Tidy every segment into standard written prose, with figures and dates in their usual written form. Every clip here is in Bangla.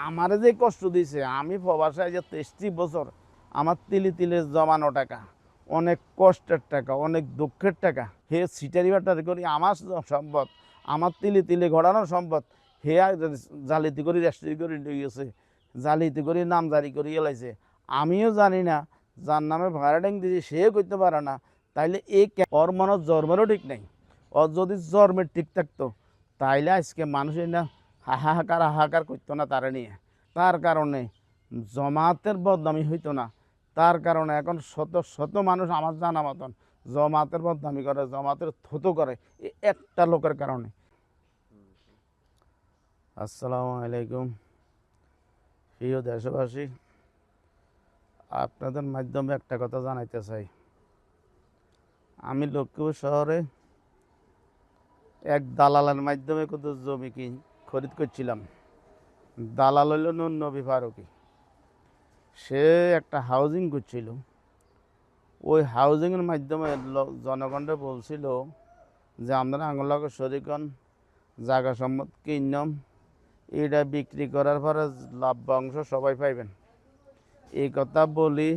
আমারে যে কষ্ট দিছে, আমি প্রবাসে যে 23 বছর আমার তিলে তিলে জমানো টাকা, অনেক কষ্টের টাকা, অনেক দুঃখের টাকা, হে সিটারি বাটারি করি আমার সম্পদ, আমার তিলে তিলে ঘোরানোর সম্পদ, হে জালিতি করি রেস্ট্রি করে নিয়ে গেছে, জালিতি করে নামজারি করে এলাইছে। আমিও জানি না, যার নামে ভাড়াটিং দিয়েছি সে করতে পারে না, তাইলে ওর মনে জন্মেরও ঠিক নেই। ওর যদি জন্মের ঠিক থাকতো তাইলে আজকে মানুষের না হাহাকার করতো না তারা নিয়ে। তার কারণে জমাতের বদনামি হইতো না। তার কারণে এখন শত শত মানুষ আমার জানা মতন জমাতের বদনামি করে, জমাতের থুতু করে এই একটা লোকের কারণে। আসসালামু আলাইকুম প্রিয় দেশবাসী, আপনাদের মাধ্যমে একটা কথা জানাইতে চাই। আমি লক্ষ্মীপুর শহরে এক দালালের মাধ্যমে কত জমি খরিদ করছিলাম। দালাল হইল নুন নবী ফারুকি। সে একটা হাউজিং করছিল। ওই হাউজিংয়ের মাধ্যমে জনগণকে বলছিল যে আপনারা আঙুলাকে শরিকন জায়গা সম্মত কিনম, এটা বিক্রি করার পরে লাভ অংশ সবাই পাইবেন, এই কথা বলি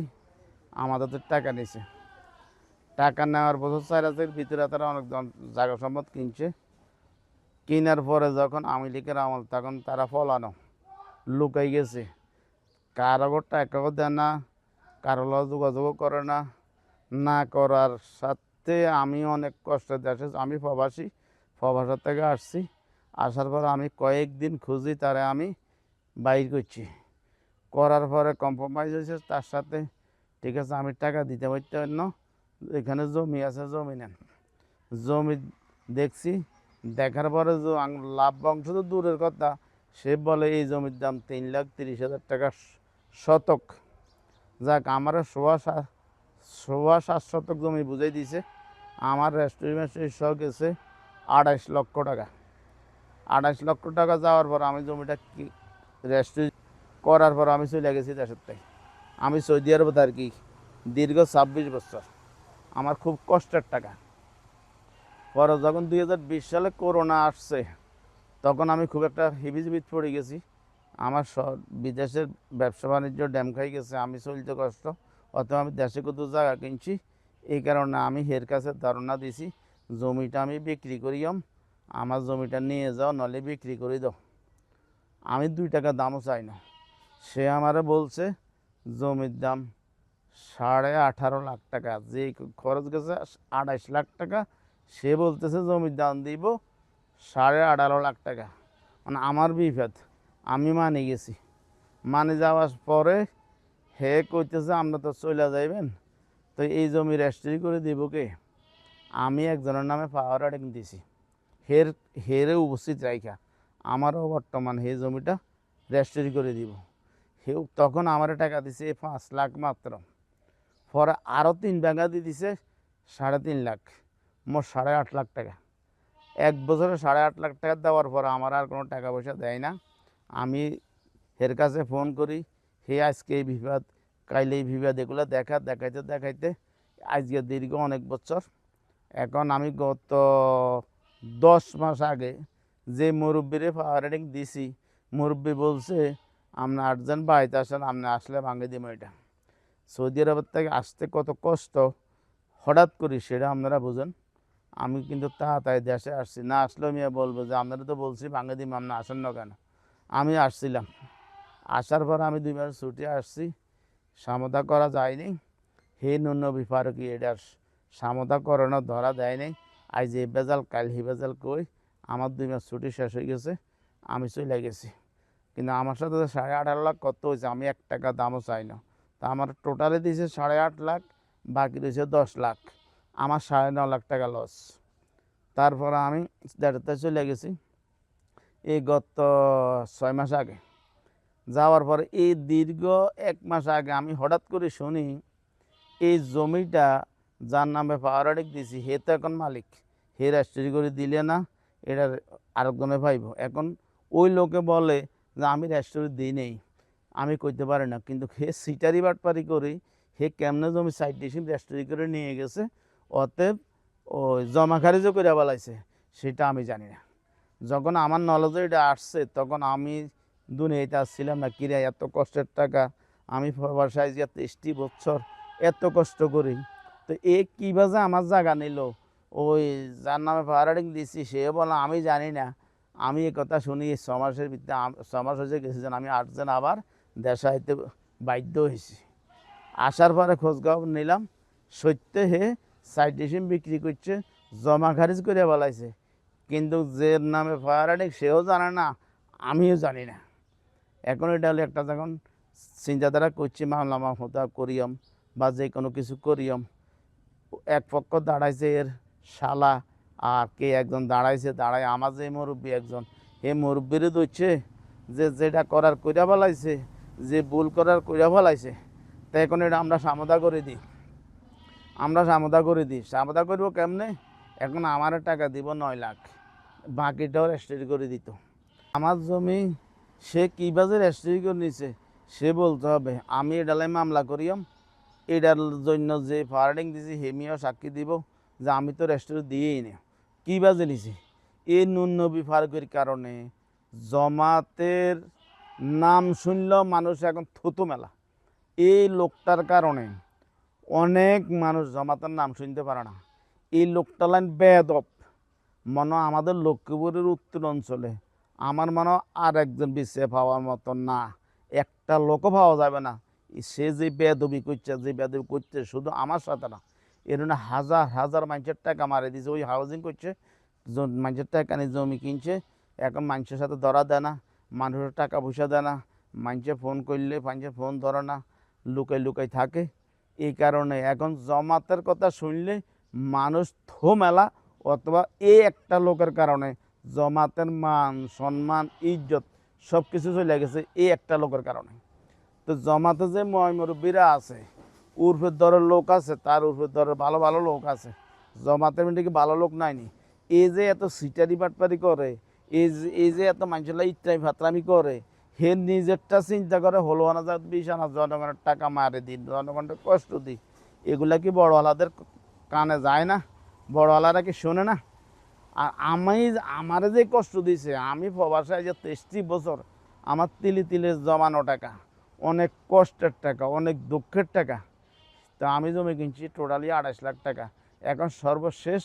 আমাদের তো টাকা নিছে। টাকা নেওয়ার বছর 4 ভিতরে তারা অনেক জায়গা সম্মত কিনছে। কেনার পরে যখন আওয়ামী লীগের আমল, তখন তারা ফলানো লুকাই গেছে। কারো টাকাও দেয় না, কারো যোগাযোগও করে না। না করার সাথে আমি অনেক কষ্টে দেশে, আমি প্রবাসের থেকে আসছি। আসার পর আমি কয়েকদিন খুঁজি তারে আমি বাইর করছি। করার পরে কম্প্রোমাইজ হয়েছে তার সাথে, ঠিক আছে আমি টাকা দিতে পারতে না, এখানে জমি আছে জমি নেন। জমি দেখছি, দেখার পরে লাভ অংশ তো দূরের কথা, সে বলে এই জমির দাম 3,30,000 টাকা শতক। যাক, আমার 7.5 শতক জমি বুঝাই দিছে। আমার রেস্টুরেন্ট সহ গেছে 28 লক্ষ টাকা। 28 লক্ষ টাকা যাওয়ার পর আমি জমিটা রেস্টুরেন্ট করার পর আমি চলে গেছি দেশের থেকে। আমি সৌদি আরব আর কি দীর্ঘ 26 বছর, আমার খুব কষ্টের টাকা। পরে যখন 2020 সালে করোনা আসছে, তখন আমি খুব একটা হিবিজিবিত পড়ে গেছি। আমার বিদেশের ব্যবসা বাণিজ্য ড্যাম খাই গেছে, আমি চলতে কষ্ট, অথবা আমি দেশে কত জায়গা কিনছি। এই কারণে আমি হের কাছে ধারণা দিছি জমিটা আমি বিক্রি করিয়াম, আমার জমিটা নিয়ে যাও, নলে বিক্রি করে দাও। আমি 2 টাকা দামও চাই না। সে আমারে বলছে জমির দাম 18.5 লাখ টাকা, যে খরচ গেছে 28 লাখ টাকা, সে বলতেছে জমির দাম দিব 18.5 লাখ টাকা। মানে আমার বিপদ, আমি মানে গেছি। মানে যাওয়ার পরে হে কইতেছে আমরা তো চলে যাইবেন, তো এই জমি রেজিস্ট্রি করে দিব কে? আমি একজনের নামে পাওয়ার রাইটিং দিছি, হেরে উপস্থিত রাইখা আমারও বর্তমান হে জমিটা রেজিস্ট্রি করে দিব। হেউ তখন আমার টাকা দিছে 5 লাখ মাত্র। পরে আরও 3 ভাঙা দিয়ে দিছে 3.5 লাখ, মোট 8.5 লাখ টাকা। 1 বছরে 8.5 লাখ টাকা দেওয়ার পর আমার আর কোনো টাকা পয়সা দেয় না। আমি এর কাছে ফোন করি, হে আজকে এই বিবাদ, কাইলে এই বিবাদ, এগুলো দেখাইতে দেখাইতে আজকে দীর্ঘ অনেক বছর। এখন আমি গত 10 মাস আগে যে মুরব্বীরে পাওয়ার রেটিং দিছি, মুরব্বী বলছে আপনি আর্জেন্ট বাড়িতে আসেন, আপনি আসলে ভাঙে দিব এটা। সৌদি আরবের থেকে আসতে কত কষ্ট হঠাৎ করি সেটা আপনারা বুঝেন। আমি কিন্তু তাড়াতাড়ি দেশে আসছি, না আসলেও মেয়ে বলবো যে আপনারা তো বলছি ভাঙে দিব, আপনি আসেন না কেন? আমি আসছিলাম, আসার পর আমি 2 মাস ছুটি আসছি, সামতা করা যায়নি। হে নুনবী ফারুকি এটার সামতা করানো ধরা দেয় নাই। আজ এই বেজাল, কাল হি বেজাল কই আমার 2 মাস ছুটি শেষ হয়ে গেছে, আমি চলে গেছি। কিন্তু আমার সাথে 18.5 লাখ কত হয়েছে, আমি 1 টাকা দামও চাই না। তা আমার টোটালে দিয়েছে 8.5 লাখ, বাকি দিয়েছে 10 লাখ, আমার 9.5 লাখ টাকা লস। তারপরে আমি দেড়তে চলে গেছি এই গত 6 মাস আগে। যাওয়ার পরে এই দীর্ঘ 1 মাস আগে আমি হঠাৎ করে শুনি এই জমিটা যার নামে পাওয়ার রাইটিং দিছি হে তো এখন মালিক, হে রেজিস্ট্রি করে দিলে না, এটা আরেকজনে পাইব। এখন ওই লোকে বলে যে আমি রেজিস্ট্রি দিই নেই, আমি কইতে পারি না, কিন্তু হে সিটারি বাটপারি করি, হে কেমনে জমি সাইটেশন রেজিস্ট্রি করে নিয়ে গেছে, অতএব ওই জমা খারিজও করে বলাইছে, সেটা আমি জানি না। যখন আমার নলেজে এটা আসছে তখন আমি দুনিয়াতে আসছিলাম না কিরে এত কষ্টের টাকা আমি বাসায় যে 23টি বছর এত কষ্ট করি তো এ কীভাবে আমার জায়গা নিল ওই যার নামে পাহারাডিং দিচ্ছি সেও বলে আমি জানি না আমি এ কথা শুনি 6 মাসের ভিতরে 6 মাস হয়েছে গেছি যেন আমি 8 জন আবার দেশে আইতে বাধ্য হয়েছি আসার পরে খোঁজখবর নিলাম সত্য হে সাইটেশন বিক্রি করছে জমা খারিজ করে বলাইছে কিন্তু যে নামে ফায়ার সেও জানে না আমিও জানি না এখন এটা হলো একটা যখন চিন্তাধারা করছি মামলা মামলা করিয়ম বা যে কোনো কিছু করিয়ম এক পক্ষ দাঁড়াইছে এর শালা আর কে একজন দাঁড়ায় আমার যে মুরব্বী একজন এই মুরব্বীরও ধরছে যে যেটা করার কইরা ফেলাইছে যে ভুল করার কইরা ফেলাইছে তাই এখন এটা আমরা সামদা করে দিই সামদা করবো কেমনে এখন আমার টাকা দিব 9 লাখ বাকিটাও রেজিস্ট্রি করে দিত আমার জমি সে কীভাবে রেজিস্ট্রি করে নিছে সে বলতে হবে আমি এডালাই মামলা করিয়াম এটার জন্য যে ফার্ডিং দিছি হেমিও সাক্ষী দিব যে আমি তো রেজিস্ট্রি দিয়েই না কীভাবে নিছি এই নুননবী ফারুকের কারণে জমাতের নাম শুনলেও মানুষ এখন থুতু মেলা এই লোকটার কারণে অনেক মানুষ জমাতের নাম শুনতে পারে না এই লোকটা লাইন বেদব মনে আমাদের লক্ষ্মীপুরের উত্তর অঞ্চলে আমার মনে আর একজন বিশ্বে পাওয়ার মতো না একটা লোকও পাওয়া যাবে না সে যে বেদবি করছে শুধু আমার সাথে না এর হাজার হাজার মানুষের টাকা মারে দিয়েছে ওই হাউজিং করছে মানুষের টাকা নিয়ে জমি কিনছে এখন মানুষের সাথে ধরা দেয় না মানুষের টাকা পয়সা দেয় না মানুষে ফোন করলে মানুষের ফোন ধরে না লুকাই থাকে এই কারণে এখন জমাতের কথা শুনলে মানুষ থো মেলা অথবা এই একটা লোকের কারণে জমাতের মান সম্মান ইজ্জত সব কিছু চলে গেছে এই একটা লোকের কারণে তো জমাতে যে মুরব্বীরা আছে উর্ফের দরের লোক আছে তার উর্ফের দরের ভালো ভালো লোক আছে জমাতের মধ্যে কি ভালো লোক নাইনি এই যে এত সিটারি বাটপারি করে এই যে এত মানুষের ইত্রামি ফাতরামি করে হে নিজেরটা চিন্তা করে হলো 20,000 জনগণের টাকা মারে দিন জনগণের কষ্ট দিই এগুলা কি বড়ওয়ালাদের কানে যায় না বড়ওয়ালারা কি শোনে না আর আমারে যে কষ্ট দিয়েছে আমি প্রবাসায় যে 23টি বছর আমার তিলে তিলে জমানো টাকা অনেক কষ্টের টাকা অনেক দুঃখের টাকা তো আমি জমি কিনছি টোটালি 28 লাখ টাকা এখন সর্বশেষ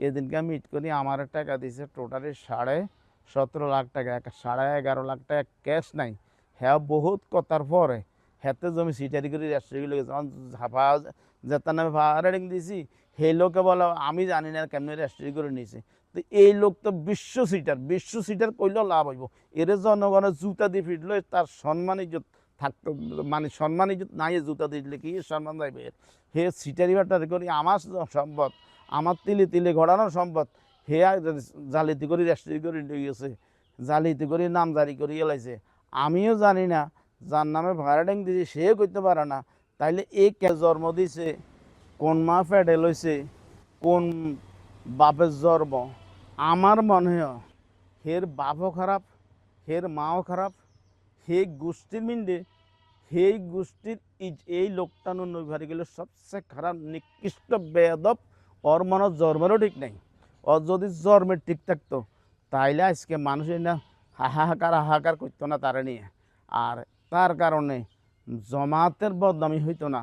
এদিনকে আমি ইট করি আমার টাকা দিয়েছে টোটালি 17.5 লাখ টাকা 11.5 লাখ টাকা ক্যাশ নাই হ্যাঁ বহুত কথার পরে হেতে জমি সিটারি করে রেস্ট্রি লেগেছে ঝাপা যেতার নামে ভাড়া দিয়েছি সেই লোকে বলো আমি জানি না কেমনি রেজিস্ট্রি করে নিয়েছে তো এই লোক তো বিশ্ব সিটার কইলেও লাভ হইব এর জনগণের জুতা দিয়ে ফিরলে তার সম্মান ইজ্জত থাকতো মানে সম্মান ইজ্জত নাই জুতা দিলে কি সম্মান যাইবে হে সিটারি বাটারি করি আমার সম্পদ আমার তিলে তিলে ঘোরানো সম্পদ হে জালিতি করে রেজিস্ট্রি করে নিয়ে গেছে জালিতি করে নাম জারি করে এলাইছে আমিও জানি না যার নামে ভাড়াটিং দিয়েছে সেও করতে পারে না তাইলে এই কে জন্ম দিছে কোন মা ফেটে লইছে কোন বাপের জন্ম আমার মনে হয় হের বাপও খারাপ হের মাও খারাপ হে গোষ্ঠীর মিন্ডে সেই গোষ্ঠীর এই লোকটা নৈভারি গেলে সবচেয়ে খারাপ নিকৃষ্ট বেয়াদব ওর মনে জন্মেরও ঠিক নেই ওর যদি জন্মের ঠিক থাকতো তাইলে আজকে মানুষের না হাহাকার করতো না তারা নিয়ে আর তার কারণে জমাতের বদনামি হইতো না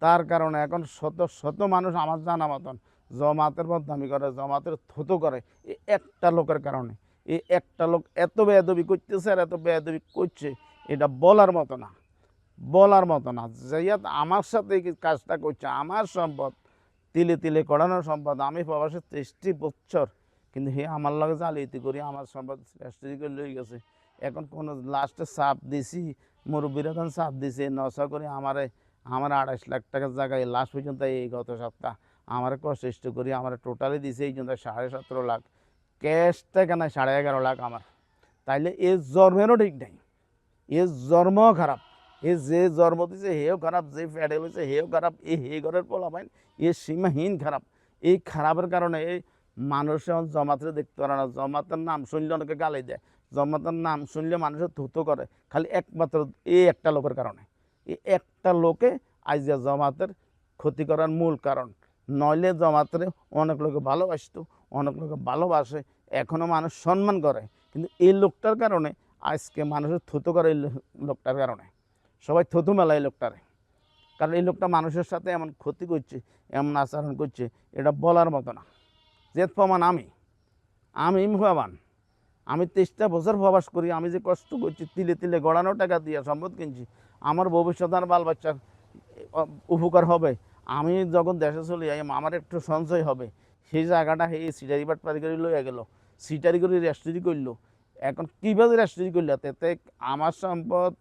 তার কারণে এখন শত শত মানুষ আমার জানা মতন জমাতের বদনামি করে জমাতের থতো করে এই একটা লোকের কারণে এই একটা লোক এত বেয়াদবি করতেছে আর এত বেয়াদবি করছে এটা বলার মতো না যাইয়াত আমার সাথে কাজটা করছে আমার সম্পদ তিলে তিলে করানোর সম্পদ আমি প্রবাসে 23টি বছর কিন্তু হে আমার লগে জালিয়াতি করি আমার সম্পদ রেজিস্ট্রি করে লই গেছে এখন কোনো লাস্টে চাপ দিছি মুরব্বীরা তখন চাপ দিছে 900 করে আমার 28 লাখ টাকার জায়গায় লাস্ট পর্যন্ত এই গত সপ্তাহ আমার কষ্ট করি আমার টোটালি দিছে এই জন্য 17.5 লাখ ক্যাশ টাকা নাই 11.5 লাখ আমার তাইলে এ জন্মেরও ঠিক নাই এ জন্মও খারাপ এ যে জন্ম দিছে হেও খারাপ যে ফ্যাডে হয়েছে হেও খারাপ হে ঘরের পোলা পাইন এ সীমাহীন খারাপ এই খারাপের কারণে এই মানুষে জমাতে দেখতে পারে না জমাতের নাম শুনলে অনেকে গালি দেয় জমাতের নাম শুনলে মানুষের থুতো করে খালি একমাত্র এই একটা লোকের কারণে এই একটা লোকে আজ জমাতের ক্ষতি করার মূল কারণ নইলে জমাতের অনেক লোকে ভালোবাসতো অনেক লোকে ভালোবাসে এখনও মানুষ সম্মান করে কিন্তু এই লোকটার কারণে আজকে মানুষের থুতু করে এই লোকটার কারণে, সবাই থুতু মেলায় এই লোকটারে, কারণ এই লোকটা মানুষের সাথে এমন ক্ষতি করছে, এমন আচরণ করছে, এটা বলার মতো না। যে প্রমাণ আমি ভগবান, আমি 23টা বছর প্রবাস করি, আমি যে কষ্ট করছি, তিলে তিলে গড়ানো টাকা দিয়ে সম্পদ কিনছি, আমার ভবিষ্যৎ আর বাল বাচ্চার উপকার হবে, আমি যখন দেশে চলে যাই আমার একটু সঞ্চয় হবে, সেই জায়গাটা এই সিটারি বাটপারি করে লইয়া গেল, সিটারি করে রেস্টুরি করলো। এখন কীভাবে রেস্টুরি করলো? তাতে আমার সম্পদ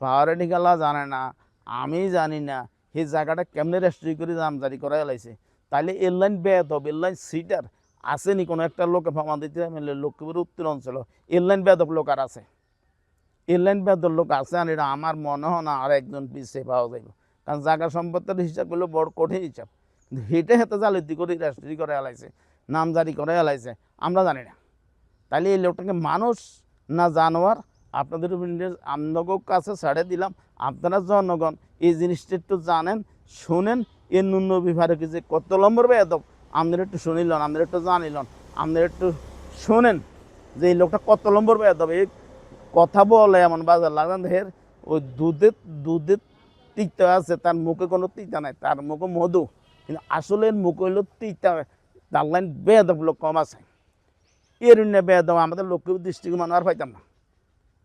পাওয়ারে গেলা জানে না, আমি জানি না, সেই জায়গাটা কেমনে রেস্টুরি করে নামজারি করা লাইছে। তাইলে এয়ারলাইন বেয়াদব, এয়ারলাইন সিটার আসেনি কোনো একটা লোকে ফামা দিতে মিলে লক্ষ্মীপুর উত্তর অঞ্চল এয়ারলাইন বেয়াদব লোক আর আছে, এয়ারলাইন বেয়াদব লোক আছে। আর এটা আমার মনে হয় না আর একজন পিছিয়ে পাওয়া যাইব, কারণ জায়গা সম্পত্তির হিসাব করলে বড় কঠিন হিসাব, কিন্তু হেঁটে হেঁটে জালিতি করে রেস্টুরি করে এলাইছে, নামজারি করে এলাইছে, আমরা জানি না। তাহলে এই লোকটাকে মানুষ না জানোয়ার, আপনাদের আপনাদের কাছে ছেড়ে দিলাম। আপনারা জনগণ এই জিনিসটা একটু জানেন, শোনেন, এর ন্যূন বিভাগে যে কত নম্বর বেয়াদব আপনারা একটু শুনিলেন, আপনারা একটু জানিলেন, আপনারা একটু শোনেন যে এই লোকটা কত নম্বর বেয়াদব। এই কথা বলে এমন বাজার লাগান হের ওই দুধের তিতা আছে, তার মুখে কোনো তিতা নাই, তার মুখে মধু, কিন্তু আসলে মুখ হইলো তিতা। তার লাইন বেয়াদব লোক কম আছে, এর বেয়াদব আমাদের লক্ষ্মীপুর ডিস্ট্রিক্ট মানুষ আর পাইতাম না,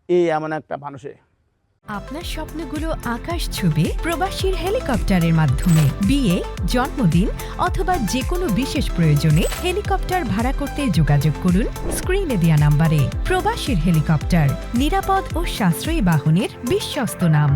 এই এমন একটা মানুষে। আপনার স্বপ্নগুলো আকাশ ছুবে প্রবাসীর হেলিকপ্টারের মাধ্যমে। বিয়ে, জন্মদিন অথবা যে কোনো বিশেষ প্রয়োজনে হেলিকপ্টার ভাড়া করতে যোগাযোগ করুন স্ক্রিনে দেয়া নাম্বারে। প্রবাসীর হেলিকপ্টার, নিরাপদ ও সাশ্রয়ী বাহনের বিশ্বস্ত নাম।